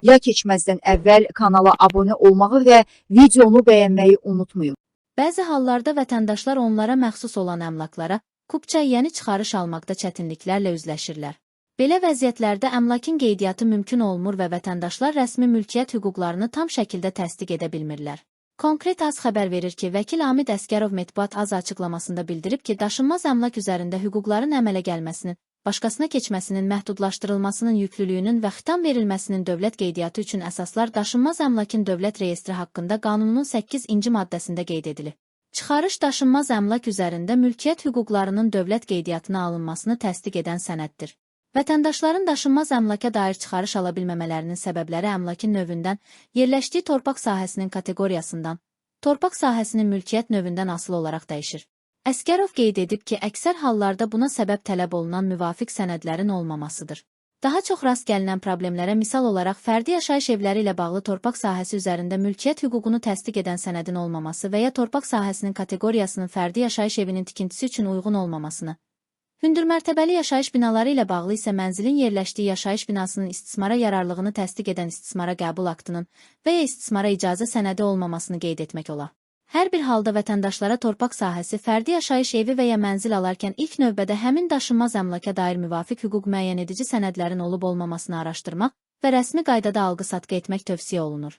Ya keçməzdən əvvəl kanala abunə olmağı və videonu bəyənməyi unutmayın. Bəzi hallarda vətəndaşlar onlara məxsus olan əmlaklara kupça yeni çıxarış almaqda çətinliklərlə üzləşirlər. Belə vəziyyətlərdə əmlakın qeydiyyatı mümkün olmur və vətəndaşlar rəsmi mülkiyyət hüquqlarını tam şəkildə təsdiq edə bilmirlər. Konkret AZ xəbər verir ki, vəkil Amid Əskərov Mətbuat AZ açıqlamasında bildirib ki, daşınmaz əmlak üzərində hüquqların əmələ gəlməsinin, başqasına keçməsinin, məhdudlaşdırılmasının yüklülüyünün və xitam verilməsinin dövlət qeydiyyatı üçün əsaslar daşınmaz əmlakın dövlət reyestri haqqında qanunun 8-ci maddəsində qeyd edilib. Çıxarış daşınmaz əmlak üzərində mülkiyyət hüquqlarının dövlət qeydiyyatına alınmasını təsdiq edən sənəddir. Vətəndaşların daşınmaz əmlaka dair çıxarış ala bilməmələrinin səbəbləri əmlakın növündən, yerləşdiyi torpaq sahəsinin kateqoriyasından, torpaq sahəsinin mülkiyyət növündən asılı olaraq dəyişir. Əskərov qeyd edib ki, əksər hallarda buna səbəb tələb olunan müvafiq sənədlərin olmamasıdır. Daha çox rast gəlinən problemlərə misal olaraq fərdi yaşayış evləri ilə bağlı torpaq sahəsi üzərində mülkiyyət hüququnu təsdiq edən sənədin olmaması və ya torpaq sahəsinin kateqoriyasının fərdi yaşayış evinin tikintisi üçün uyğun olmamasını, hündürmərtəbəli yaşayış binaları ilə bağlı isə mənzilin yerləşdiyi yaşayış binasının istismara yararlılığını təsdiq edən istismara qəbul aktının və ya istismara icazə sənədi olmamasını qeyd etmək olar. Hər bir halda vətəndaşlara torpaq sahəsi, fərdi yaşayış evi və ya mənzil alarkən ilk növbədə həmin daşınmaz əmlaka dair müvafiq hüquq müəyyən edici sənədlərin olub-olmamasını araşdırmaq və rəsmi qaydada alqı-satqı etmək tövsiyə olunur.